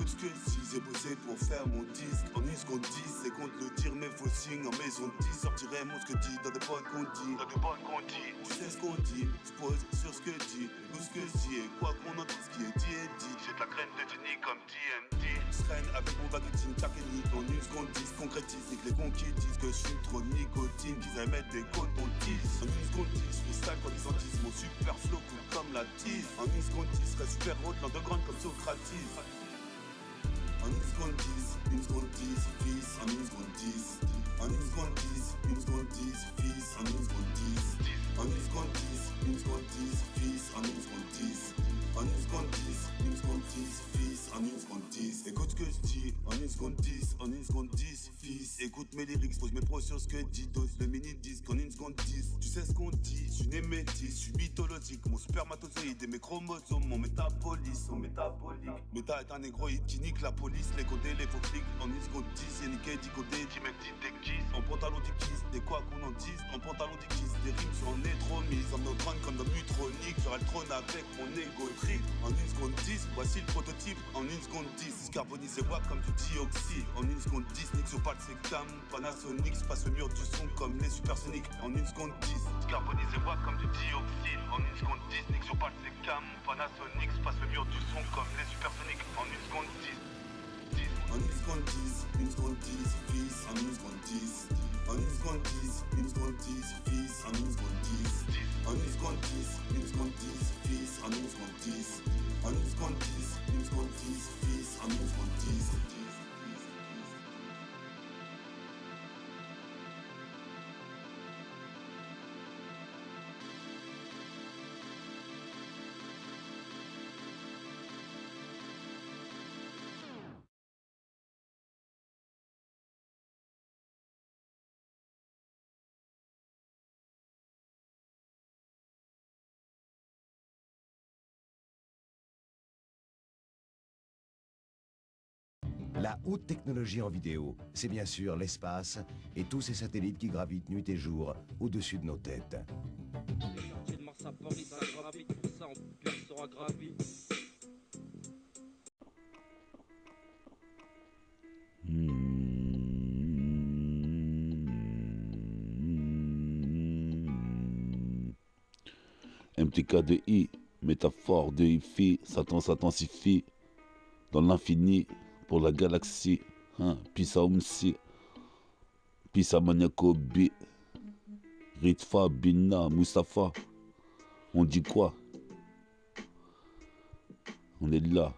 Écoute ce que je dis, j'ai bossé pour faire mon disque. En une seconde 10, c'est contre le dire, mais faut signe en maison 10. Sortirai mon ce que dit dans des bonnes condis. Tu sais ce qu'on dit, je pose sur ce que dit. Écoute ce que je dis, et quoi qu'on entende ce qui est dit est dit. J'ai de la graine de Jenny comme DMD. Je traîne avec mon baguettine, taqueni. En une seconde 10, concrétise, nique les cons qui disent que je fume trop de nicotine. Qu'ils aiment mettre des cotons-tises. En une seconde 10, freestyle quand ils en disent. Mon super flow coule comme la tise. En une seconde 10, reste super haute, l'underground comme Socrates. En une seconde 10, une seconde 10, fils, en une seconde 10. En une seconde 10, une seconde 10, fils, en une seconde 10. En une seconde 10, une seconde 10, fils, en une seconde 10. En une seconde 10, une seconde 10, fils, en une seconde 10. Écoute ce que je dis, en une seconde 10, en une seconde 10, fils. Écoute mes lyrics, pose mes pros sur ce que dit, dose le mini-disque en une seconde 10. Tu sais ce qu'on dit, je suis né métis, je suis mythologique. Mon spermatozoïde et mes chromosomes, mon métabolisme, sont métaboliques. Méta est un négroïde qui nique la police, les codés, les faux flics. En une seconde 10, y'a niqué, dit codé, dit mec, dit des kiss. En pantalon du kiss, des quoi qu'on en dise. En pantalon du kiss, des rimes sur en trop mises. En neutrone comme dans Mutronique, j'aurai le trône avec mon ego trip. En une seconde 10, voici le prototype. En une seconde 10, carbonisé bois comme du dioxyde. En une seconde 10, nique sur pas de sectam. Panasonic, je passe le mur du son comme les supersoniques. En une seconde 10, carbonisé bois comme du dioxyde. En une seconde 10, nique sur pas de sectam. Panasonic, je passe le mur du son comme les supersoniques. En une seconde 10. En une seconde 10, une seconde 10, fils, en une seconde 10. En une seconde 10, une seconde 10, fils, en une seconde 10. En une seconde 10, une seconde 10, fils, en une seconde 10. En une seconde 10, une seconde 10, fils, en une seconde 10. La haute technologie en vidéo, c'est bien sûr l'espace et tous ces satellites qui gravitent nuit et jour au-dessus de nos têtes. Les de Mars à Paris, ça gravite, tout ça en pire sera gravi. MTK de I, métaphore de Ifi, Satan s'intensifie dans l'infini pour la galaxie. Pisa Umsi, Pisa Maniaco B, Ritfa, Binna, Mustafa. On dit quoi? On est là.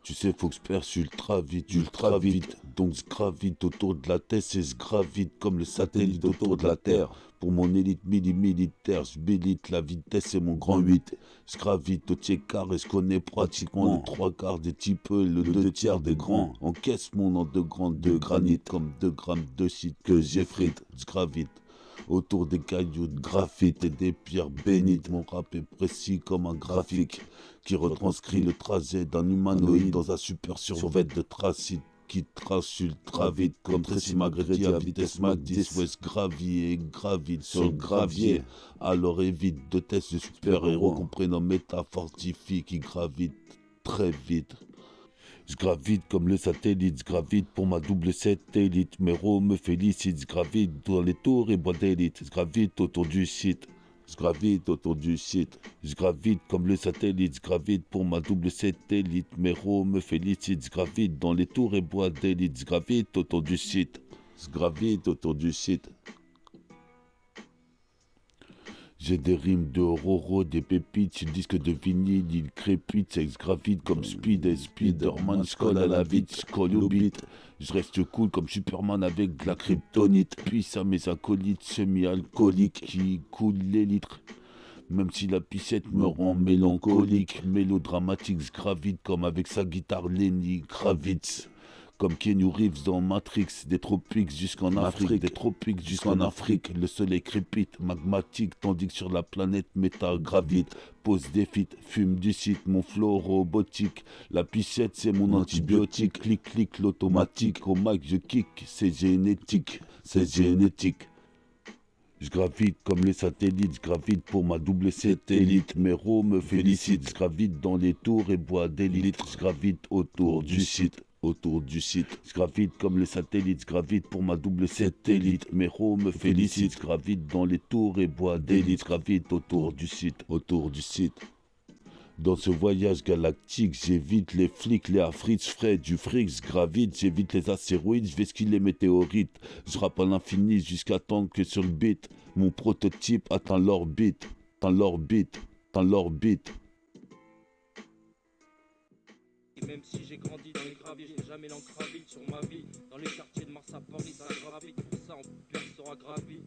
Tu sais, faut que je perce ultra vite. Donc je gravite autour de la Terre, c'est je gravite comme le satellite autour de la Terre. Pour mon élite militaire, je bélite la vitesse, c'est mon grand 8. Je gravite au tiers et je connais pratiquement le 3/4 des types et le 2/3 des grands. Encaisse mon nom de grand de granit comme 2 grammes de shit que j'effrite. Je gravite autour des cailloux de graphite et des pierres bénites. Mon rap est précis comme un graphique qui retranscrit le trajet d'un humanoïde dans un super survêt de tracite qui trace ultra vite comme Tracy McGrady à vitesse Mach 10. Ouais, gravier et gravite sur le gravier. Alors évite de tests de super-héros qu'on prénomme métafortifie qui gravite très vite. Je gravite comme le satellite, je gravite pour ma double satellite. Méro me félicite, je gravite dans les tours et bois d'élite. Je gravite autour du site. Je gravite autour du site. Je gravite comme le satellite. Je gravite pour ma double satellite. Méro me félicite. Je gravite dans les tours et bois d'élite. Je gravite autour du site. Je gravite autour du site. J'ai des rimes de Roro, des pépites, sur le disque de vinyle, il crépite, sexe gravite comme Speed et Spiderman, je colle à la vite, je colle au beat. Je reste cool comme Superman avec de la kryptonite, puis ça mes acolytes semi-alcooliques qui coulent les litres. Même si la piscette me rend mélancolique, mélodramatique, je gravite comme avec sa guitare Lenny Kravitz. Comme Keanu Reeves dans Matrix, des tropiques jusqu'en Afrique, des tropiques jusqu'en Afrique. Le soleil crépite, magmatique, tandis que sur la planète méta gravite. Pose des feats, fume du site, mon flow robotique. La piscette c'est mon antibiotique, clic l'automatique. Au mic je kick, c'est génétique, c'est génétique. Je gravite comme les satellites, je gravite pour ma double satellite. Méro me félicite, je gravite dans les tours et bois des litres. Je gravite autour du site. Autour du site, je gravite comme les satellites, je gravite pour ma double satellite. Méro me félicite, je gravite dans les tours et bois des litres. Je gravite autour du site. Autour du site. Dans ce voyage galactique, j'évite les flics, les afrits, je ferai du fric, je gravite, j'évite les astéroïdes, je vais skier les météorites. Je rappe à l'infini jusqu'à temps que sur le beat, mon prototype atteint l'orbite, atteint l'orbite, atteint l'orbite. Même si j'ai grandi dans les graviers, j'ai jamais l'encre à vide sur ma vie. Dans les quartiers de Mars à Paris, ça gravite, pour ça on sera gravi.